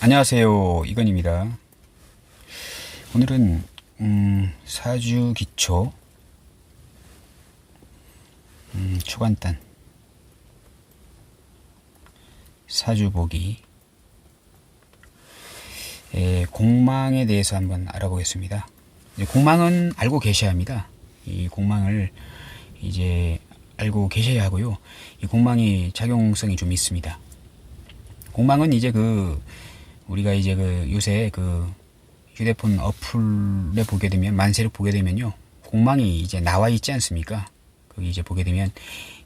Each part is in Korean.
안녕하세요, 이건입니다. 오늘은 사주기초 초간단 사주보기 공망에 대해서 한번 알아보겠습니다. 공망은 알고 계셔야 합니다. 이 공망을 이제 알고 계셔야 하고요. 이 공망이 작용성이 좀 있습니다. 공망은 이제 우리가 이제 요새 휴대폰 어플에 보게 되면, 만세를 보게 되면요, 공망이 이제 나와 있지 않습니까? 거기 이제 보게 되면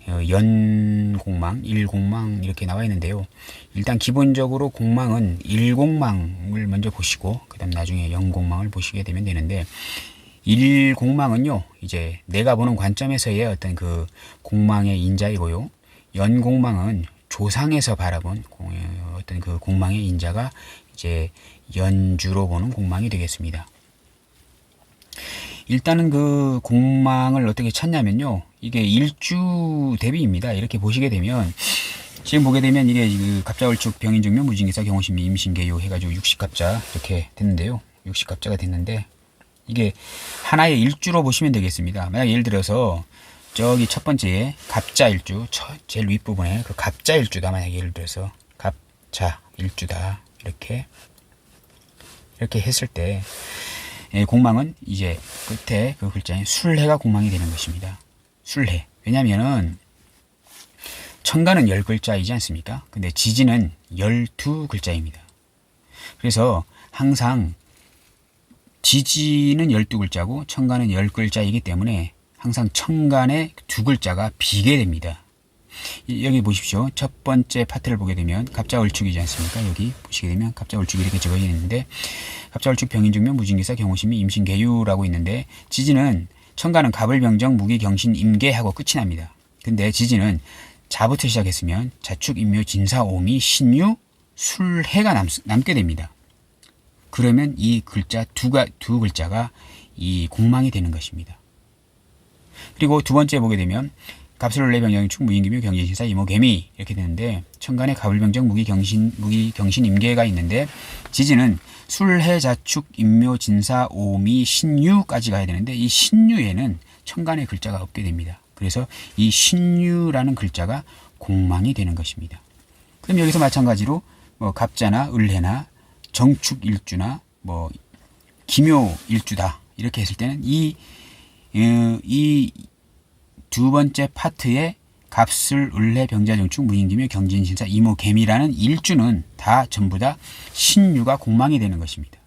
연공망, 일공망 이렇게 나와 있는데요. 일단 기본적으로 공망은 일공망을 먼저 보시고 그다음 나중에 연공망을 보시게 되면 되는데, 일공망은요 이제 내가 보는 관점에서의 어떤 공망의 인자이고요, 연공망은 조상에서 바라본 어떤 공망의 인자가 이제 연주로 보는 공망이 되겠습니다. 일단은 공망을 어떻게 찾냐면요, 이게 일주 대비입니다. 이렇게 보시게 되면, 지금 보게 되면 이게 갑자월축 병인증명 무진기사 경호신미 임신개요 해가지고 60갑자 이렇게 됐는데요. 60갑자가 됐는데, 이게 하나의 일주로 보시면 되겠습니다. 만약 예를 들어서 저기 첫 번째에 갑자일주, 제일 윗부분에 갑자일주다. 만약 예를 들어서 갑자일주다 이렇게 했을 때, 공망은 이제 끝에 글자인 술해가 공망이 되는 것입니다. 술해. 왜냐면은 천간은 10글자이지 않습니까? 근데 지지는 12글자입니다. 그래서 항상 지지는 12글자고 천간은 10글자이기 때문에 항상 천간에 2글자가 비게 됩니다. 여기 보십시오. 첫 번째 파트를 보게 되면 갑자월축이지 않습니까? 여기 보시게 되면 갑자월축이 이렇게 적어져 있는데, 갑자월축 병인증명 무진기사 경호신미 임신개유라고 있는데, 지지는 천간은 갑을병정 무기경신 임계하고 끝이 납니다. 근데 지지는 자부터 시작했으면 자축 임묘 진사 오미 신유 술해가 남게 됩니다. 그러면 이 글자 두 글자가 이 공망이 되는 것입니다. 그리고 두 번째 보게 되면 갑술을내 병영축 무인기묘 경진신사 이모개미 이렇게 되는데, 천간에 갑을병정 무기경신 임계가 있는데, 지지는 술해 자축 임묘 진사 오미 신유까지 가야 되는데, 이 신유에는 천간에 글자가 없게 됩니다. 그래서 이 신유라는 글자가 공망이 되는 것입니다. 그럼 여기서 마찬가지로 갑자나 을해나 정축일주나 기묘일주다 이렇게 했을 때는 이 두 번째 파트에 갑술, 을해, 병자정축, 무인기묘, 경진신사, 이모개미라는 일주는 다 전부 다 신유가 공망이 되는 것입니다.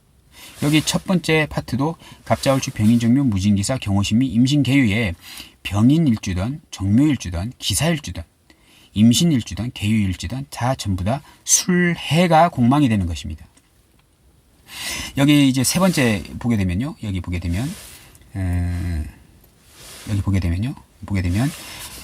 여기 첫 번째 파트도 갑자월축, 병인정묘, 무진기사, 경호신미, 임신개유에 병인일주든 정묘일주든 기사일주든 임신일주든 개유일주든 다 전부 다 술해가 공망이 되는 것입니다. 여기 이제 세 번째 보게 되면요, 여기 보게 되면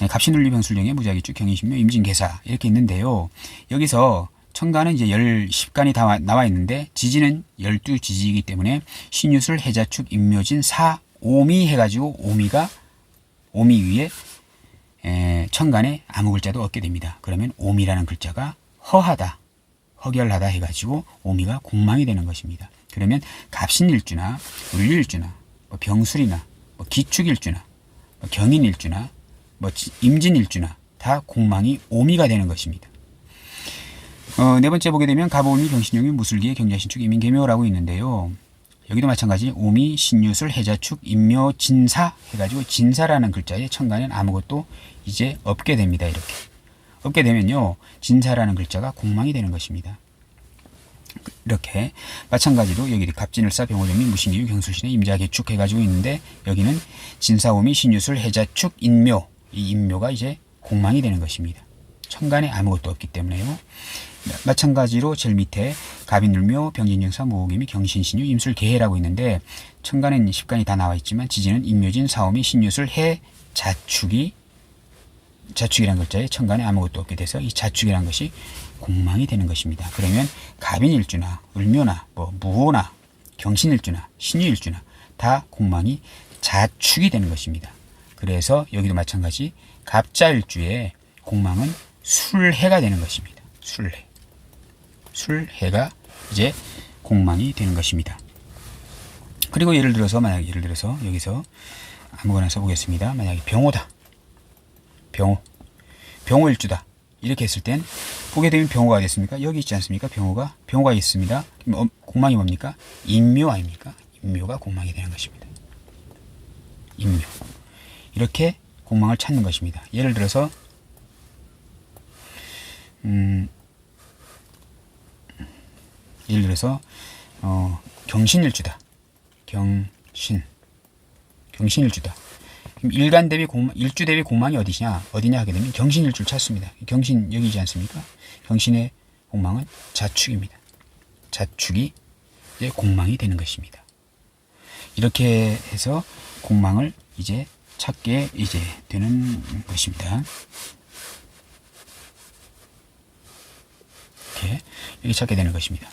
갑신울리 병술령의 무자기축 경인신묘 임진개사 이렇게 있는데요. 여기서 천간은 이제 10간이 다 나와 있는데, 지지는 12지지이기 때문에 신유술 해자축 임묘진 사 오미 해가지고 오미 위에 천간에 아무 글자도 없게 됩니다. 그러면 오미라는 글자가 허하다, 허결하다 해가지고 오미가 공망이 되는 것입니다. 그러면 갑신일주나 을일주나 병술이나 기축일주나 경인일주나 임진일주나 다 공망이 오미가 되는 것입니다. 네 번째 보게 되면 갑오미 병신용이 무술기의 경자신축 이민개묘라고 있는데요. 여기도 마찬가지 오미 신유술 해자축 임묘 진사 해가지고 진사라는 글자에 천간엔 아무것도 이제 없게 됩니다. 이렇게 없게 되면요, 진사라는 글자가 공망이 되는 것입니다. 이렇게 마찬가지로 여기 갑진을사 병호정미 무신기유 경술신의 임자개축 해가지고 있는데, 여기는 진사오미 신유술 해자축 인묘, 이 인묘가 이제 공망이 되는 것입니다. 천간에 아무것도 없기 때문에요. 마찬가지로 제일 밑에 갑인울묘 병진영사 무호기미 경신신유 임술개해라고 있는데, 천간엔 10간이 다 나와 있지만 지지는 임묘진 사오미 신유술 해 자축이라는 글자에 천간에 아무것도 없게 돼서 이 자축이라는 것이 공망이 되는 것입니다. 그러면 갑인일주나 을묘나 무호나 경신일주나 신유일주나 다 공망이 자축이 되는 것입니다. 그래서 여기도 마찬가지 갑자일주에 공망은 술해가 되는 것입니다. 술해가 이제 공망이 되는 것입니다. 그리고 예를 들어서 여기서 아무거나 써보겠습니다. 만약에 병호다. 병호일주다. 이렇게 했을 땐 보게 되면 병호가 됐습니까? 여기 있지 않습니까? 병호가 있습니다. 공망이 뭡니까? 인묘 아닙니까? 인묘가 공망이 되는 것입니다. 인묘. 이렇게 공망을 찾는 것입니다. 예를 들어서 경신일주다. 경신일주다. 그럼 일주 대비 공망이 어디냐 하게 되면 경신일주를 찾습니다. 경신 여기지 않습니까? 경신의 공망은 자축입니다. 자축이 이제 공망이 되는 것입니다. 이렇게 해서 공망을 이제 찾게 이제 되는 것입니다. 이렇게 찾게 되는 것입니다.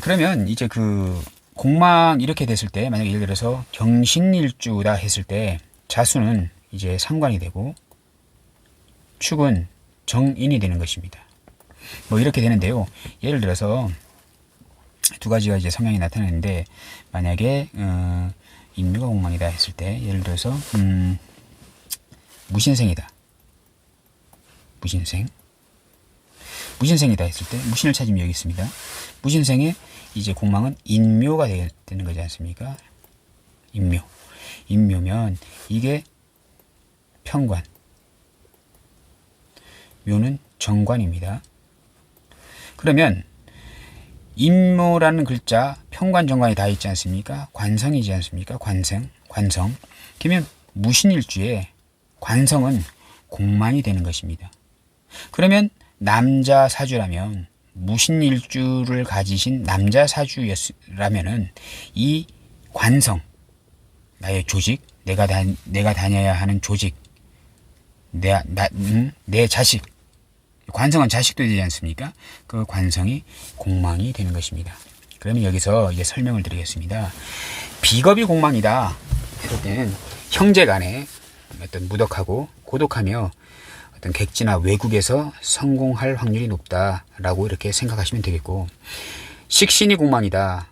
그러면 이제 그 공망 이렇게 됐을 때 만약에 예를 들어서 경신일주다 했을 때 자수는 이제 상관이 되고 축은 정인이 되는 것입니다. 뭐 이렇게 되는데요. 예를 들어서 두 가지가 이제 성향이 나타나는데 만약에 인묘가 공망이다 했을 때 예를 들어서 무신생이다. 무신생이다 했을 때 무신을 찾으면 여기 있습니다. 무신생의 이제 공망은 인묘가 되는 거지 않습니까? 인묘면 이게 편관, 묘는 정관입니다. 그러면 인묘라는 글자 편관 정관이 다 있지 않습니까? 관성이지 않습니까? 관성. 그러면 무신일주에 관성은 공망이 되는 것입니다. 그러면 남자 사주라면 무신일주를 가지신 남자 사주였라면은 이 관성, 나의 조직, 내가 다녀야 하는 조직, 내 자식, 관성은 자식도 되지 않습니까? 그 관성이 공망이 되는 것입니다. 그러면 여기서 이제 설명을 드리겠습니다. 비겁이 공망이다 했을 때는 형제간에 어떤 무덕하고 고독하며 어떤 객지나 외국에서 성공할 확률이 높다라고 이렇게 생각하시면 되겠고, 식신이 공망이다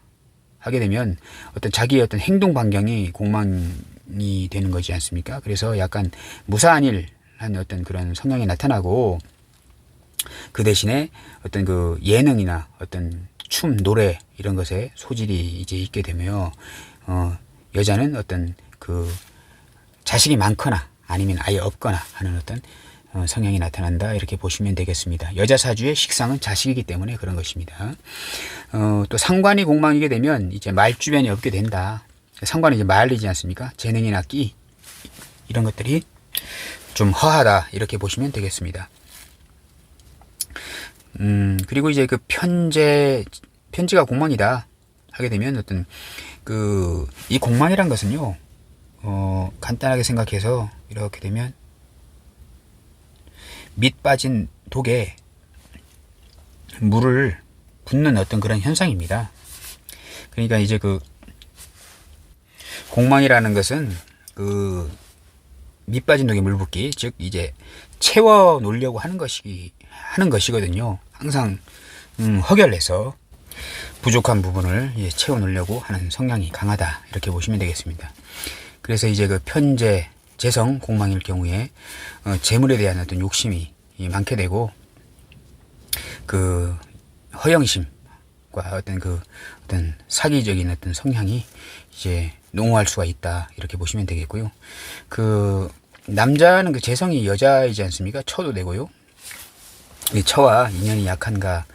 하게 되면 어떤 자기의 어떤 행동 반경이 공망이 되는 거지 않습니까? 그래서 약간 무사안일한 어떤 그런 성향이 나타나고, 그 대신에 어떤 그 예능이나 어떤 춤, 노래 이런 것에 소질이 이제 있게 되며, 여자는 어떤 그 자식이 많거나 아니면 아예 없거나 하는 어떤 성향이 나타난다 이렇게 보시면 되겠습니다. 여자 사주의 식상은 자식이기 때문에 그런 것입니다. 또 상관이 공망이게 되면 이제 말주변이 없게 된다. 상관은 이제 말이지 않습니까? 재능이나 끼 이런 것들이 좀 허하다 이렇게 보시면 되겠습니다. 그리고 이제 그 편지가 공망이다 하게 되면 어떤 이 공망이란 것은요, 간단하게 생각해서 이렇게 되면 밑 빠진 독에 물을 붓는 어떤 그런 현상입니다. 그러니까 이제 그 공망이라는 것은 그 밑 빠진 독에 물 붓기, 즉 이제 채워 놓으려고 하는 것이거든요. 항상 허결해서 부족한 부분을 채워 놓으려고 하는 성향이 강하다 이렇게 보시면 되겠습니다. 그래서 이제 그 편재 재성 공망일 경우에 재물에 대한 어떤 욕심이 많게 되고, 그 허영심과 어떤 사기적인 어떤 성향이 이제 농후할 수가 있다 이렇게 보시면 되겠고요. 그 남자는 그 재성이 여자이지 않습니까? 처도 되고요. 이 처와 인연이 약할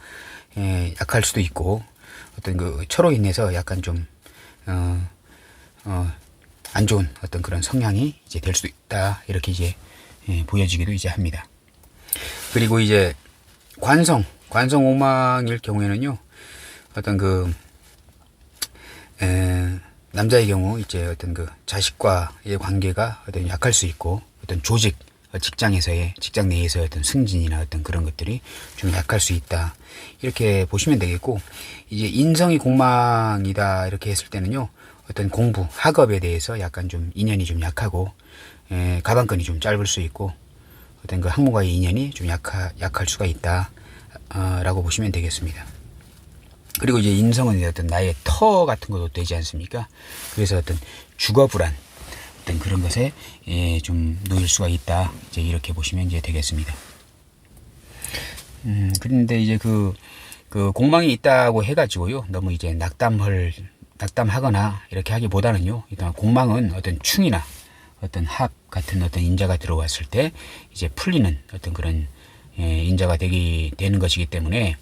수도 있고, 어떤 그 처로 인해서 약간 좀 안 좋은 어떤 그런 성향이 이제 될 수도 있다 이렇게 이제 보여지기도 이제 합니다. 그리고 이제 관성 오망일 경우에는요, 어떤 그 남자의 경우 이제 어떤 그 자식과의 관계가 어떤 약할 수 있고, 어떤 조직 직장 내에서의 어떤 승진이나 어떤 그런 것들이 좀 약할 수 있다 이렇게 보시면 되겠고, 이제 인성이 공망이다 이렇게 했을 때는요, 어떤 공부, 학업에 대해서 약간 좀 인연이 좀 약하고, 가방끈이 좀 짧을 수 있고, 어떤 그 학문과의 인연이 좀 약할 수가 있다, 라고 보시면 되겠습니다. 그리고 이제 인성은 어떤 나의 터 같은 것도 되지 않습니까? 그래서 어떤 주거 불안, 어떤 그런 것에 좀 놓일 수가 있다. 이제 이렇게 보시면 이제 되겠습니다. 그런데 이제 그 공망이 있다고 해가지고요. 너무 이제 낙담하거나 이렇게 하기보다는요. 일단 공망은 어떤 충이나 어떤 합 같은 어떤 인자가 들어왔을 때 이제 풀리는 어떤 그런 인자가 되는 것이기 때문에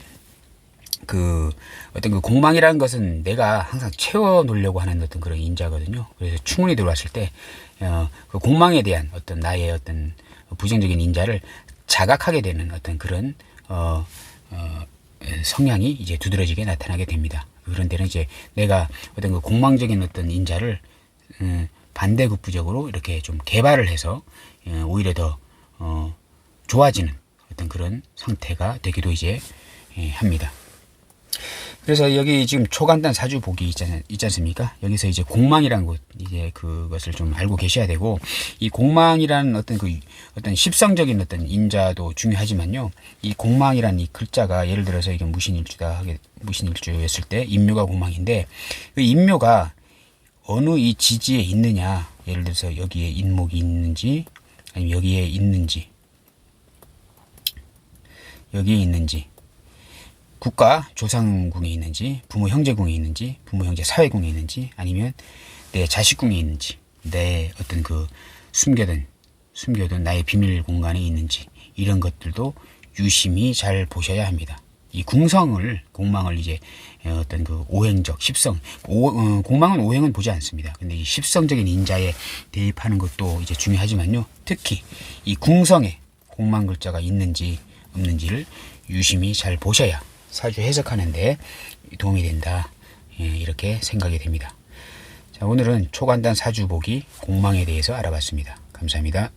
어떤 그 공망이라는 것은 내가 항상 채워 놓으려고 하는 어떤 그런 인자거든요. 그래서 충운이 들어왔을 때, 그 공망에 대한 어떤 나의 어떤 부정적인 인자를 자각하게 되는 어떤 그런, 성향이 이제 두드러지게 나타나게 됩니다. 그런 데는 이제 내가 어떤 그 공망적인 어떤 인자를, 반대급부적으로 이렇게 좀 개발을 해서, 오히려 더, 좋아지는 어떤 그런 상태가 되기도 이제 합니다. 그래서 여기 지금 초간단 사주 보기 있지 않습니까? 여기서 이제 공망이라는 것, 이제 그것을 좀 알고 계셔야 되고, 이 공망이라는 어떤 십성적인 어떤 인자도 중요하지만요. 이 공망이라는 이 글자가 예를 들어서 이게 무신일주였을 때 인묘가 공망인데, 그 인묘가 어느 이 지지에 있느냐, 예를 들어서 여기에 인목이 있는지, 아니면 여기에 있는지, 국가 조상궁에 있는지, 부모 형제궁에 있는지, 부모 형제 사회궁에 있는지, 아니면 내 자식궁에 있는지, 내 어떤 그 숨겨둔 나의 비밀 공간에 있는지, 이런 것들도 유심히 잘 보셔야 합니다. 이 공망을 이제 어떤 그 오행적, 십성, 공망은 오행은 보지 않습니다. 근데 이 십성적인 인자에 대입하는 것도 이제 중요하지만요. 특히 이 궁성에 공망 글자가 있는지 없는지를 유심히 잘 보셔야 사주 해석하는데 도움이 된다. 이렇게 생각이 됩니다. 자, 오늘은 초간단 사주 보기 공망에 대해서 알아봤습니다. 감사합니다.